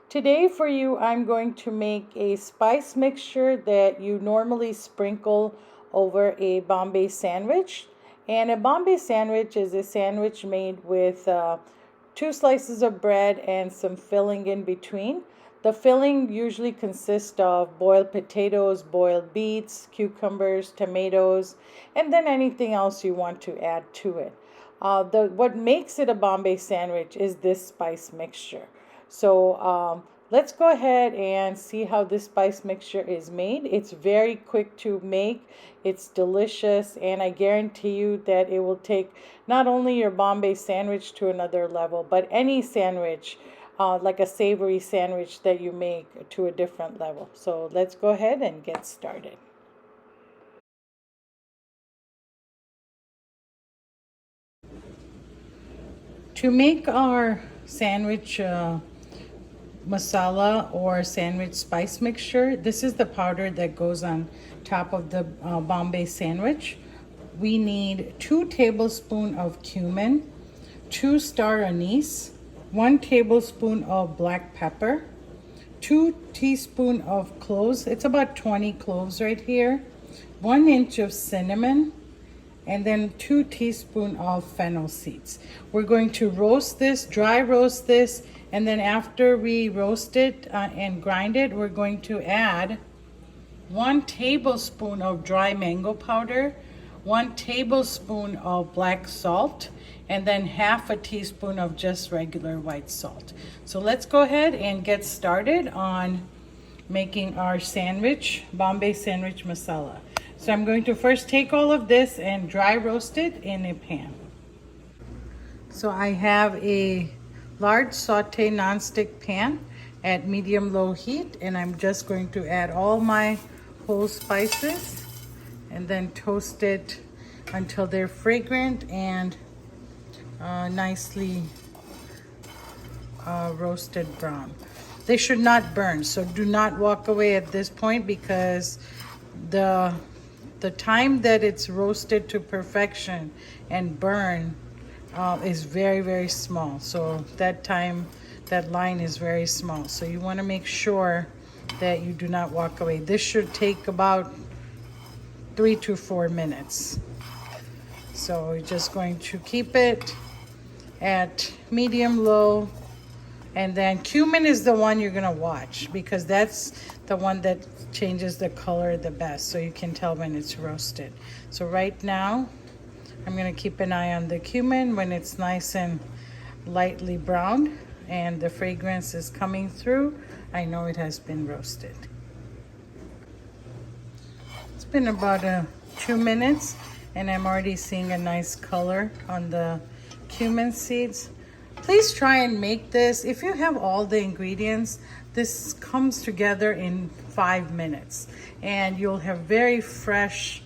Today for you, I'm going to make a spice mixture that you normally sprinkle over a Bombay sandwich. And a Bombay sandwich is a sandwich made with two slices of bread and some filling in between. The filling usually consists of boiled potatoes, boiled beets, cucumbers, tomatoes, and then anything else you want to add to it. What makes it a Bombay sandwich is this spice mixture. So let's go ahead and see how this spice mixture is made. It's very quick to make, it's delicious, and I guarantee you that it will take not only your Bombay sandwich to another level, but any sandwich, like a savory sandwich that you make, to a different level. So let's go ahead and get started. To make our sandwich masala or sandwich spice mixture, this is the powder that goes on top of the Bombay sandwich. We need 2 tablespoons of cumin, 2 star anise, 1 tablespoon of black pepper, 2 teaspoons of cloves. It's about 20 cloves right here, 1 inch of cinnamon, and then 2 teaspoons of fennel seeds. We're going to roast this, dry roast this, and then after we roast it and grind it, we're going to add 1 tablespoon of dry mango powder, 1 tablespoon of black salt, and then half a teaspoon of just regular white salt. So let's go ahead and get started on making our sandwich, Bombay sandwich masala. So I'm going to first take all of this and dry roast it in a pan. So I have a large saute nonstick pan at medium-low heat, and I'm just going to add all my whole spices and then toast it until they're fragrant and nicely roasted brown. They should not burn, so do not walk away at this point, because the time that it's roasted to perfection and burn is very, very small. So that time, that line is very small. So you want to make sure that you do not walk away. This should take about 3 to 4 minutes. So we're just going to keep it at medium low. And then cumin is the one you're gonna watch, because that's the one that changes the color the best, so you can tell when it's roasted. So right now, I'm gonna keep an eye on the cumin. When it's nice and lightly browned and the fragrance is coming through, I know it has been roasted. It's been about 2 minutes, and I'm already seeing a nice color on the cumin seeds. Please try and make this. If you have all the ingredients, this comes together in 5 minutes, and you'll have very fresh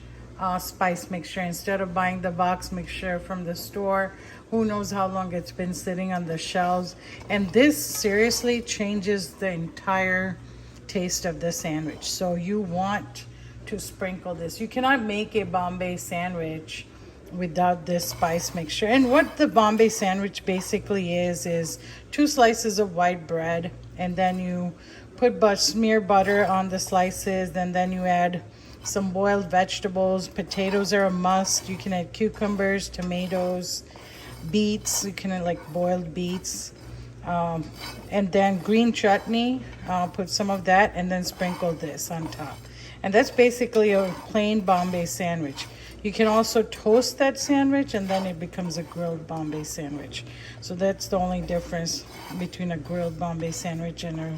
spice mixture instead of buying the box mixture from the store. Who knows how long it's been sitting on the shelves. And this seriously changes the entire taste of the sandwich. So you want to sprinkle this. You cannot make a Bombay sandwich without this spice mixture. And what the Bombay sandwich basically is 2 slices of white bread, and then you smear butter on the slices, and then you add some boiled vegetables. Potatoes are a must. You can add cucumbers, tomatoes, beets. You can add like boiled beets, and then green chutney. Put some of that, and then sprinkle this on top. And that's basically a plain Bombay sandwich. You can also toast that sandwich, and then it becomes a grilled Bombay sandwich. So that's the only difference between a grilled Bombay sandwich and a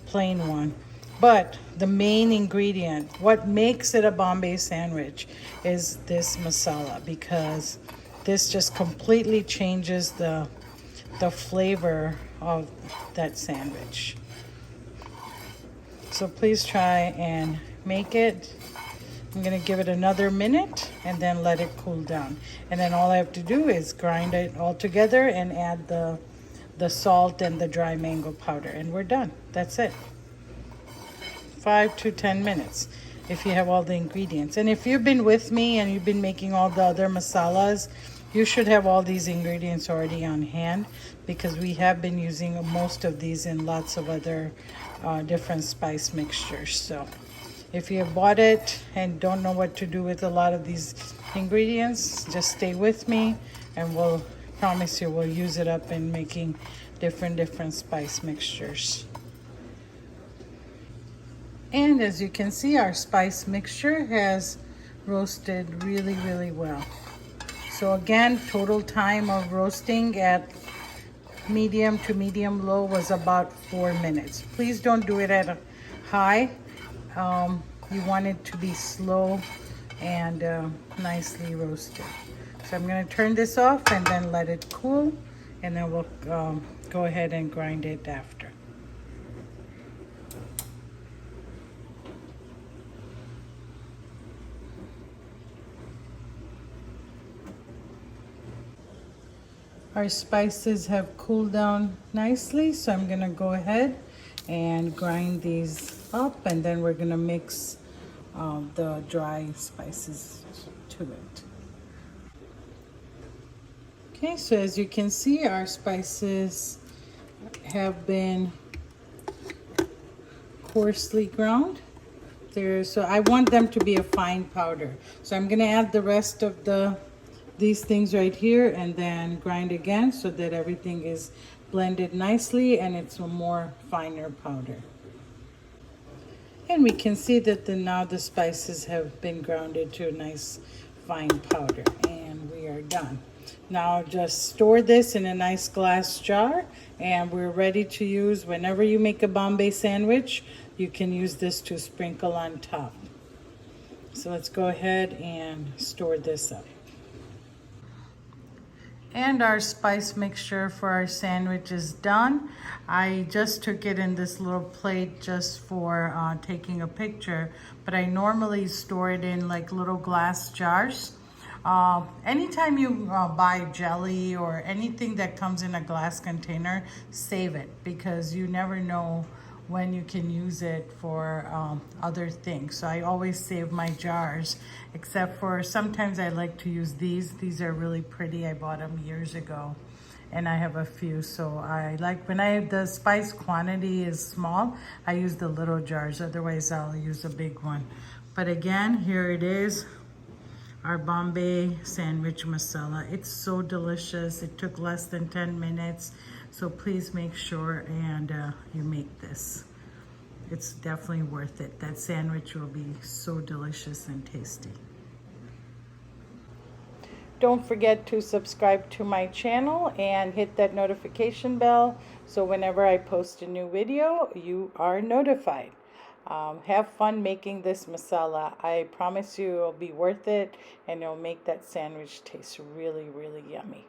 plain one. But the main ingredient, what makes it a Bombay sandwich, is this masala, because this just completely changes the flavor of that sandwich. So please try and make it. I'm gonna give it another minute and then let it cool down. And then all I have to do is grind it all together and add the salt and the dry mango powder, and we're done. That's it. 5 to 10 minutes if you have all the ingredients. And if you've been with me and you've been making all the other masalas, You should have all these ingredients already on hand because we have been using most of these in lots of other different spice mixtures. So if you have bought it and don't know what to do with a lot of these ingredients, just stay with me and we'll promise you we'll use it up in making different spice mixtures. And as you can see, our spice mixture has roasted really well. So again, total time of roasting at medium to medium low was about 4 minutes. Please don't do it at a high. You want it to be slow and nicely roasted. So I'm going to turn this off and then let it cool, and then we'll go ahead and grind it after. Our spices have cooled down nicely, so I'm gonna go ahead and grind these up, and then we're gonna mix the dry spices to it. Okay, so as you can see, our spices have been coarsely ground. So I want them to be a fine powder. So I'm gonna add the rest of these things right here and then grind again so that everything is blended nicely and it's a more finer powder. And we can see that now the spices have been grounded to a nice fine powder, and we are done. Now just store this in a nice glass jar, and we're ready to use whenever you make a Bombay sandwich. You can use this to sprinkle on top. So let's go ahead and store this up. And our spice mixture for our sandwich is done. I just took it in this little plate just for taking a picture, but I normally store it in like little glass jars. Anytime you buy jelly or anything that comes in a glass container, save it, because you never know when you can use it for other things. So I always save my jars, except for sometimes I like to use these. These are really pretty. I bought them years ago and I have a few. So I like when the spice quantity is small, I use the little jars. Otherwise I'll use a big one. But again, here it is, our Bombay sandwich masala. It's so delicious. It took less than 10 minutes. So please make sure and you make this. It's definitely worth it. That sandwich will be so delicious and tasty. Don't forget to subscribe to my channel and hit that notification bell so whenever I post a new video, you are notified. Have fun making this masala. I promise you it'll be worth it and it'll make that sandwich taste really yummy.